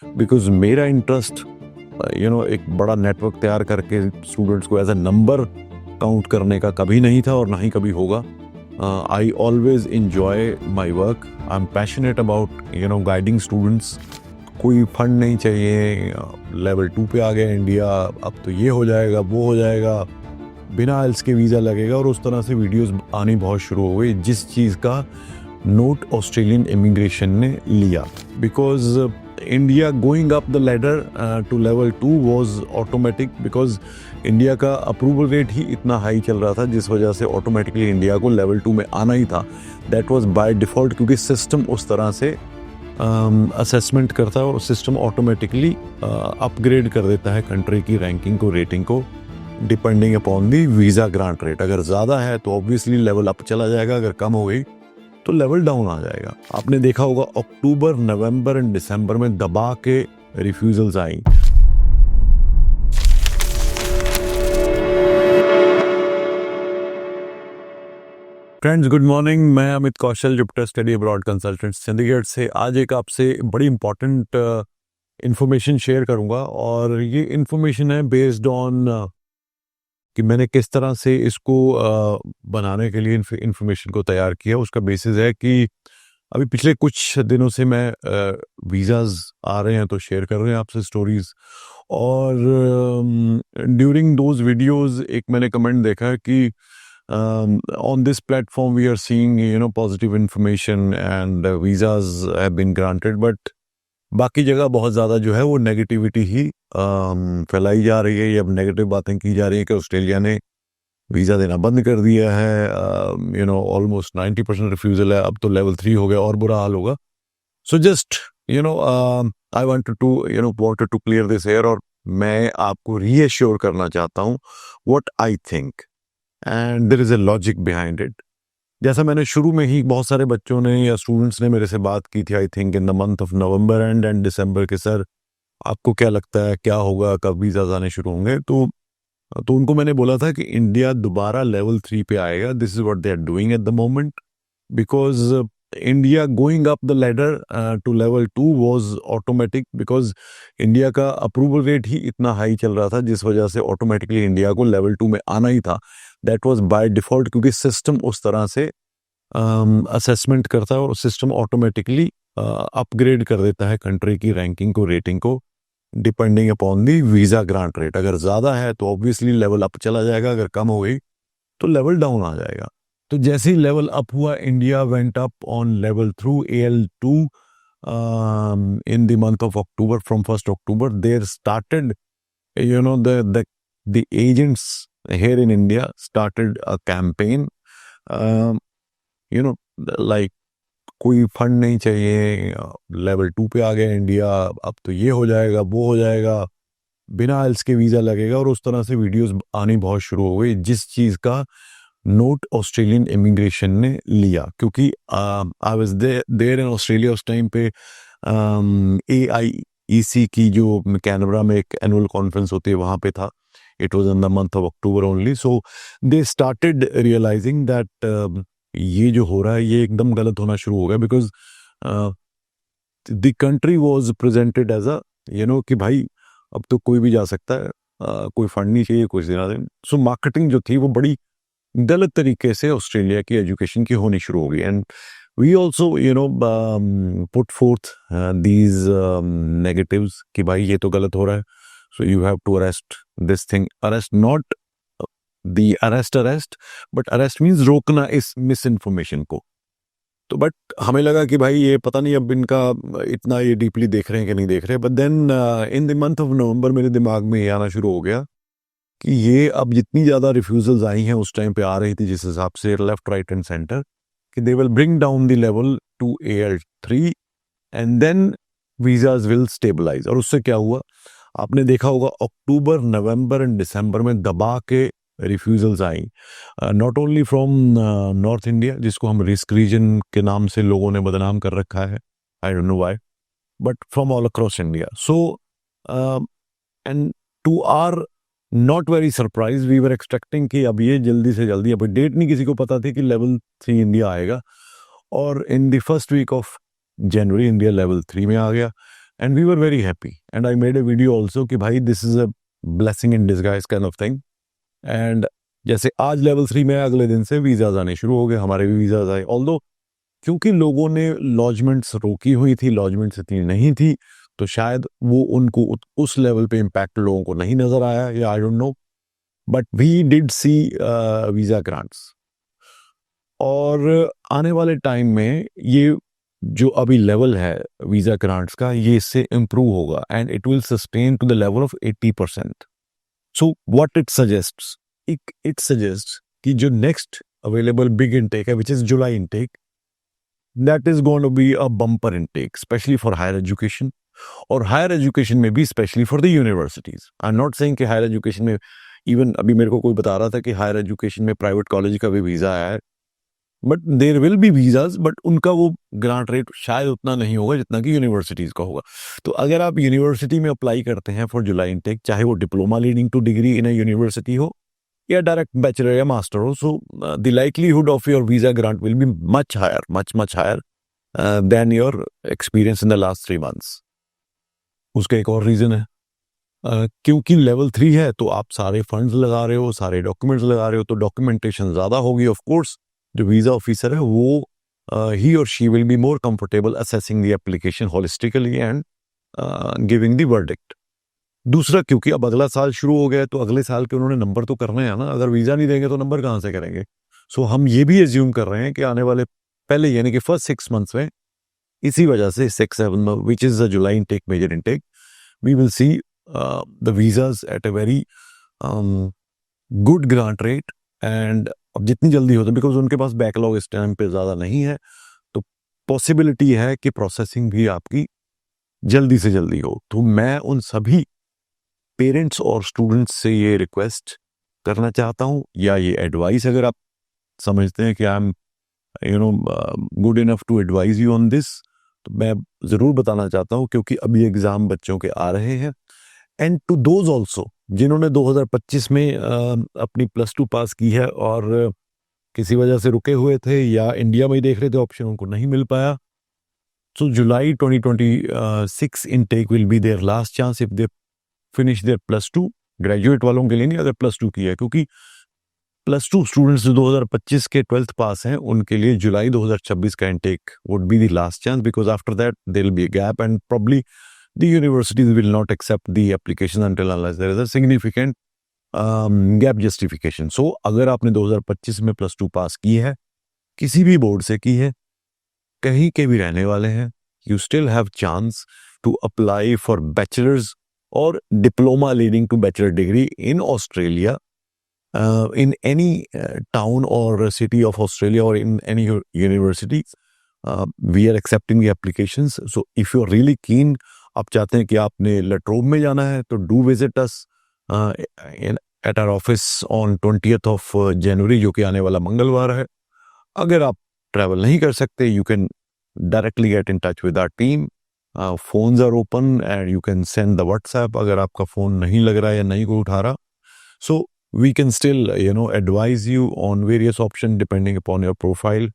Because मेरा interest एक बड़ा नेटवर्क तैयार करके स्टूडेंट्स को एज अ नंबर काउंट करने का कभी नहीं था और ना ही कभी होगा. I always enjoy my work. I am passionate about guiding students. कोई फंड नहीं चाहिए. लेवल 2 पे आ गया इंडिया, अब तो ये हो जाएगा वो हो जाएगा, बिना आइल्स के वीज़ा लगेगा, और उस तरह से वीडियोस आनी बहुत शुरू हो गई, जिस चीज़ का नोट ऑस्ट्रेलियन इमिग्रेशन ने लिया. Because India going up the ladder to level 2 was automatic, because India का अप्रूवल रेट ही इतना हाई चल रहा था, जिस वजह से ऑटोमेटिकली इंडिया को लेवल 2 में आना ही था. दैट वाज बाय डिफ़ॉल्ट, क्योंकि सिस्टम उस तरह से असेसमेंट करता है और सिस्टम ऑटोमेटिकली अपग्रेड कर देता है कंट्री की रैंकिंग को, रेटिंग को, depending upon the visa grant rate. अगर ज़्यादा है तो ऑब्वियसली लेवल अप चला जाएगा, अगर कम हो गई तो लेवल डाउन आ जाएगा. आपने देखा होगा अक्टूबर, नवंबर एंड दिसंबर में दबा के रिफ्यूजल्स आई. Friends, good morning. मैं Amit Kaushal, Jupiter study abroad consultant Chandigarh से आज एक आपसे बड़ी इंपॉर्टेंट इंफॉर्मेशन शेयर करूंगा. और ये इंफॉर्मेशन है बेस्ड ऑन कि मैंने किस तरह से इसको बनाने के लिए इंफॉर्मेशन को तैयार किया. उसका बेसिस है कि अभी पिछले कुछ दिनों से मैं वीज़ाज आ रहे हैं तो शेयर कर रहे हैं आपसे स्टोरीज. और ड्यूरिंग दोज वीडियोस एक मैंने कमेंट देखा है कि on this platform we are seeing positive information and visas have been granted, but बाकी जगह बहुत ज़्यादा जो है वो नेगेटिविटी ही फैलाई जा रही है, या नेगेटिव बातें की जा रही है कि ऑस्ट्रेलिया ने वीज़ा देना बंद कर दिया है. ऑलमोस्ट 90% रिफ्यूज़ल है, अब तो लेवल 3 हो गया और बुरा हाल होगा. So just I wanted to clear this air, और मैं आपको रीएश्योर करना चाहता हूँ what I think, and there is a logic behind it. जैसा मैंने शुरू में ही बहुत सारे बच्चों ने या स्टूडेंट्स ने मेरे से बात की थी, I think in the month of November and December, के सर आपको क्या लगता है क्या होगा, कब वीज़ा आने शुरू होंगे. तो उनको मैंने बोला था कि इंडिया दोबारा लेवल 3 पे आएगा. This is what they are doing at the moment, because India going up the ladder to level 2 was automatic, because India का अप्रूवल रेट ही इतना हाई चल रहा था, जिस वजह से ऑटोमेटिकली इंडिया को लेवल 2 में आना ही था. दैट वाज बाय डिफ़ॉल्ट, क्योंकि सिस्टम उस तरह से असेसमेंट करता है और सिस्टम ऑटोमेटिकली अपग्रेड कर देता है कंट्री की रैंकिंग को, रेटिंग को, depending upon the visa grant rate. अगर ज़्यादा है तो ऑब्वियसली लेवल अप चला जाएगा, अगर कम हो गई तो लेवल डाउन आ जाएगा. तो जैसे ही लेवल अप हुआ, India went up on level through AL2 in the month of October. From 1st October there started the agents here in India started a campaign, like कोई फंड नहीं चाहिए, level 2 पे आ गया India, अब तो ये हो जाएगा वो हो जाएगा, बिना आइल्स के वीज़ा लगेगा, और उस तरह से वीडियोस आनी बहुत शुरू हो गई, जिस चीज़ का नोट ऑस्ट्रेलियन इमिग्रेशन ने लिया. क्योंकि I was there in Australia उस टाइम पे. AIEC की जो कैनबरा में एक एनुअल कॉन्फ्रेंस होती है वहाँ पे था. It was in the month of October only. So they started realising that ये जो हो रहा है ये एकदम गलत होना शुरू हो गया, because the country was presented as a कि भाई अब तो कोई भी जा सकता है, कोई फंड नहीं चाहिए, कुछ देना देना. सो मार्केटिंग जो थी वो बड़ी गलत तरीके से ऑस्ट्रेलिया की एजुकेशन की होनी शुरू हो गई. And we also put forth these negatives कि भाई ये तो गलत हो रहा है, so you have to arrest this thing. Arrest not the arrest, but arrest means रोकना इस मिस इन्फॉर्मेशन को. तो बट हमें लगा कि भाई ये पता नहीं अब इनका इतना ये डीपली देख रहे हैं कि नहीं देख रहे. But then in the month of November मेरे दिमाग में ये आना शुरू हो गया कि ये अब जितनी ज़्यादा रिफ्यूजल्स आई हैं, उस टाइम पे आ रही थी जिस हिसाब से लेफ्ट राइट एंड सेंटर, कि they will bring down the level to AL3 and then visas will stabilise. और उससे क्या हुआ आपने देखा होगा, अक्टूबर, नवंबर एंड दिसंबर में दबा के refusals I. Not only from north India, जिसको हम रिस्क रीजन के नाम से लोगों ने बदनाम कर रखा है, I don't know why, but from all across India. So and to are not very surprise, we were expecting कि अब ये जल्दी से जल्दी, अभी डेट नहीं किसी को पता थी कि लेवल 3 इंडिया आएगा. और in the first week of January India level 3 में आ गया. And we were very happy and I made a video also कि भाई this is a blessing in disguise kind of thing. And जैसे आज level 3 में अगले दिन से वीजाज आने शुरू हो गए, हमारे भी वीजाज आए। ऑल्दो क्योंकि लोगों ने लॉजमेंट्स रोकी हुई थी, लॉजमेंट्स इतनी नहीं थी, तो शायद वो उनको उस लेवल पे इम्पैक्ट लोगों को नहीं नजर आया, या I don't know, but we did see visa grants. और आने वाले टाइम में ये जो अभी लेवल है वीजा ग्रांट्स का, ये इससे इम्प्रूव होगा and it will sustain to the level of 80%। So what it suggests, it suggests कि जो नेक्स्ट अवेलेबल बिग इनटेक है which is July intake, that is going to be a bumper intake specially for higher education, और higher education में भी specially for the universities. I am not saying कि higher education में, even अभी मेरे को कोई बता रहा था कि हायर एजुकेशन में प्राइवेट कॉलेज का भी वीजा आया है, but there will be visas, but उनका वो ग्रांट रेट शायद उतना नहीं होगा जितना कि यूनिवर्सिटीज का होगा। तो अगर आप यूनिवर्सिटी में अप्लाई करते हैं फॉर जुलाई इनटेक, चाहे वो diploma leading to degree in a university हो या डायरेक्ट बैचलर या मास्टर हो, so the likelihood of your visa grant will be much higher, much higher than your experience in the last 3 months। उसका एक और reason है, क्योंकि level 3 है तो आप सारे फंड्स लगा रहे हो, सारे डॉक्यूमेंट्स लगा रहे हो, तो डॉक्यूमेंटेशन ज्यादा होगी। ऑफ कोर्स जो वीजा ऑफिसर है वो ही और she will be more comfortable assessing the application holistically and giving the verdict. दूसरा, क्योंकि अब अगला साल शुरू हो गया है, तो अगले साल के उन्होंने नंबर तो करने हैं ना, अगर वीजा नहीं देंगे तो नंबर कहाँ से करेंगे। सो हम ये भी एज्यूम कर रहे हैं कि आने वाले पहले यानी कि फर्स्ट 6 months में, इसी वजह से 6-7 which is the July intake, major intake, we will see the visas at a very good grant rate. And अब जितनी जल्दी होता है, बिकॉज उनके पास बैकलॉग इस टाइम पे ज्यादा नहीं है, तो पॉसिबिलिटी है कि प्रोसेसिंग भी आपकी जल्दी से जल्दी हो। तो मैं उन सभी पेरेंट्स और स्टूडेंट्स से ये रिक्वेस्ट करना चाहता हूँ, या ये एडवाइस अगर आप समझते हैं कि I am good enough to advise you on this, तो मैं जरूर बताना चाहता हूँ, क्योंकि अभी एग्जाम बच्चों के आ रहे हैं। एंड टू दोज ऑल्सो जिन्होंने 2025 में अपनी +2 पास की है और किसी वजह से रुके हुए थे या इंडिया में ही देख रहे थे, ऑप्शन उनको नहीं मिल पाया, so July 2026 intake will be their last chance if they finish their +2। Graduate वालों के लिए नहीं, अगर +2 की है, क्योंकि +2 स्टूडेंट्स जो 2025 के 12th पास हैं, उनके लिए जुलाई 2026 का intake would be the last chance, because after that there will be a gap and probably the universities will not accept the application until unless there is a significant gap justification. So अगर आपने 2025 में +2 पास की है, किसी भी board से की है, कहीं के भी रहने वाले हैं, you still have chance to apply for bachelor's or diploma leading to bachelor degree in Australia, in any town or city of Australia or in any university. We are accepting the applications. So if you're really keen, आप चाहते हैं कि आपने लट्रोब में जाना है, तो do visit us at our office on 20th of January, जो कि आने वाला मंगलवार है। अगर आप ट्रैवल नहीं कर सकते, you can directly get in touch with our team, phones are open and you can send the WhatsApp अगर आपका फोन नहीं लग रहा है या नहीं कोई उठा रहा। So we can still advise you on various option depending upon your profile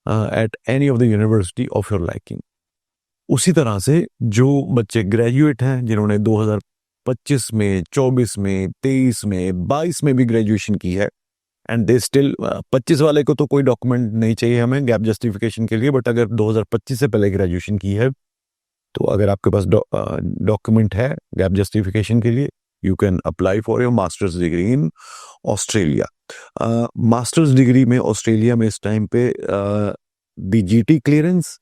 at any of the university of your liking. उसी तरह से जो बच्चे ग्रेजुएट हैं, जिन्होंने 2025 में, 24 में, 23 में, 22 में भी ग्रेजुएशन की है, एंड दे स्टिल, 25 वाले को तो कोई डॉक्यूमेंट नहीं चाहिए हमें गैप जस्टिफिकेशन के लिए, बट अगर 2025 से पहले ग्रेजुएशन की है, तो अगर आपके पास डॉक्यूमेंट है गैप जस्टिफिकेशन के लिए, you can apply for your masters degree in Australia. Masters degree में ऑस्ट्रेलिया में इस टाइम पे the GT clearance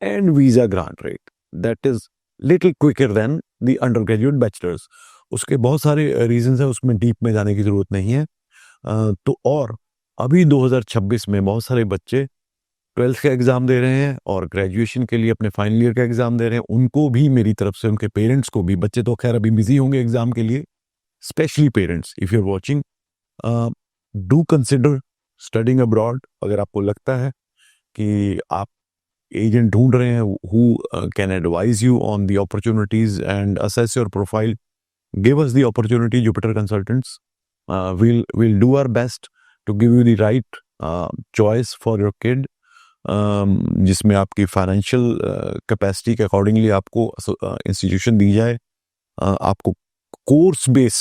and visa grant rate that is little quicker than the undergraduate bachelors. उसके बहुत सारे रीजंस हैं, उसमें डीप में जाने की जरूरत नहीं है। तो और अभी 2026 में बहुत सारे बच्चे 12th का एग्जाम दे रहे हैं और ग्रेजुएशन के लिए अपने फाइनल ईयर का एग्जाम दे रहे हैं। उनको भी मेरी तरफ से, उनके पेरेंट्स को भी, बच्चे तो खैर अभी बिजी होंगे एग्जाम के लिए, specially parents, if you are watching, do consider studying abroad. अगर आपको लगता है कि आप एजेंट ढूंढ रहे हैं who can advise you on the opportunities and assess your profile, give us the opportunity, Jupiter Consultants. We'll do our best to give you the right choice for your kid. जिसमें आपकी financial capacity के accordingly आपको institution दी जाए, आपको course base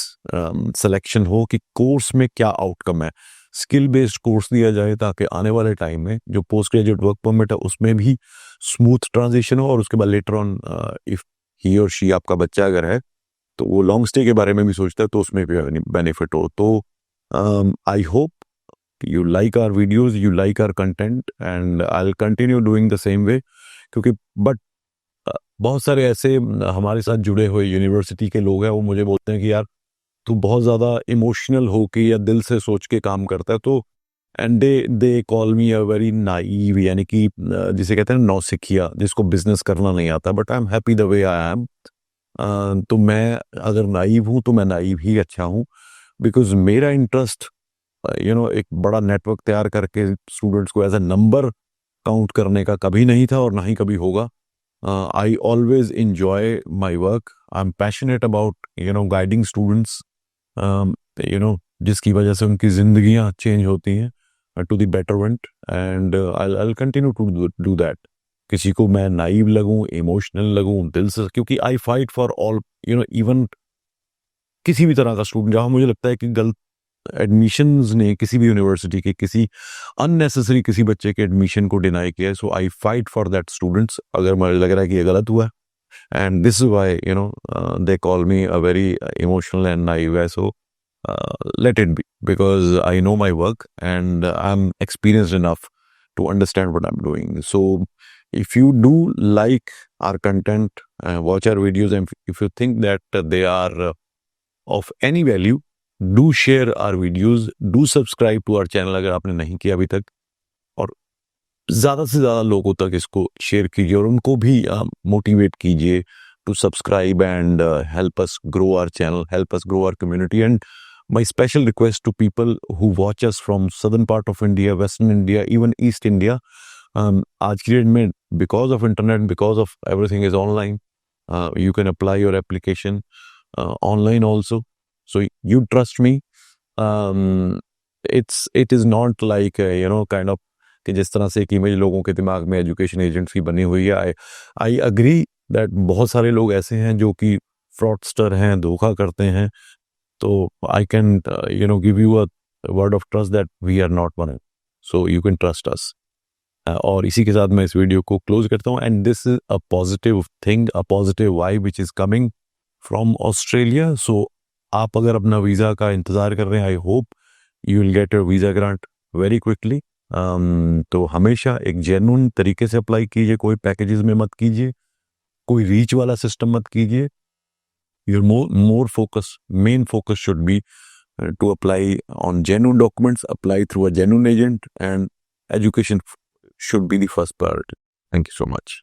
selection हो कि course में क्या आउटकम है, स्किल बेस्ड कोर्स दिया जाए ताकि आने वाले टाइम में जो पोस्ट ग्रेजुएट वर्क परमिट है उसमें भी स्मूथ ट्रांजिशन हो, और उसके बाद लेटर ऑन इफ ही और शी आपका बच्चा अगर है तो वो लॉन्ग स्टे के बारे में भी सोचता है तो उसमें भी बेनिफिट हो। तो I hope you like our videos, you like our content, and I'll continue doing the same way, क्योंकि बट बहुत सारे ऐसे हमारे साथ जुड़े हुए यूनिवर्सिटी के लोग हैं, वो मुझे बोलते हैं कि यार तू बहुत ज़्यादा इमोशनल हो के या दिल से सोच के काम करता है, तो and they call me a very naive, यानी कि जिसे कहते हैं नौसिखिया, जिसको बिजनेस करना नहीं आता, but I am happy the way I am. तो मैं अगर नाइव हूँ तो मैं नाइव ही अच्छा हूँ, बिकॉज मेरा इंटरेस्ट एक बड़ा नेटवर्क तैयार करके स्टूडेंट्स को एज अ नंबर काउंट करने का कभी नहीं था और ना ही कभी होगा। I always enjoy my work, I am passionate about guiding students, जिसकी वजह से उनकी जिंदगियां चेंज होती हैं to the betterment, and I continue to do that. किसी को मैं नाइव लगूं, इमोशनल लगूं, दिल से, क्योंकि आई फाइट फॉर ऑल, इवन किसी भी तरह का स्टूडेंट जहां मुझे लगता है कि गलत एडमिशंस ने किसी भी यूनिवर्सिटी के किसी अननेसेसरी किसी बच्चे के एडमिशन को डिनाई किया है, so I fight for that students अगर मुझे लग रहा है कि ये गलत हुआ है, and this is why they call me a very emotional and naive, so let it be, because I know my work and I'm experienced enough to understand what I'm doing. So if you do like our content, watch our videos, and if you think that they are of any value, do share our videos, do subscribe to our channel अगर आपने नहीं किया अभी तक, और ज़्यादा से ज़्यादा लोगों तक इसको शेयर कीजिए और उनको भी मोटिवेट कीजिए to subscribe and help us grow our channel, help us grow our community. And my special request to people who watch us from southern part of India, western India, even East India, आज की date में because of internet, because of everything is online, you can apply your application online also. So you trust me. It is not like kind of कि जिस तरह से एक image लोगों के दिमाग में एजुकेशन एजेंट्स की बनी हुई है। आई अग्री दैट बहुत सारे लोग ऐसे हैं जो कि फ्रॉडस्टर हैं, धोखा करते हैं, तो I can give you a word of trust that we are not one, so you can trust us. और इसी के साथ मैं इस वीडियो को क्लोज करता हूँ, and this is a positive thing, a positive vibe which is coming from Australia. So आप अगर अपना वीज़ा का इंतज़ार कर रहे हैं, I hope you will get your visa grant very quickly. तो हमेशा एक जेन्युइन तरीके से अप्लाई कीजिए, कोई पैकेजेस में मत कीजिए, कोई रीच वाला सिस्टम मत कीजिए। Your more focus, main focus should be to apply on genuine documents, apply through a genuine agent, and education should be the first priority. Thank you so much.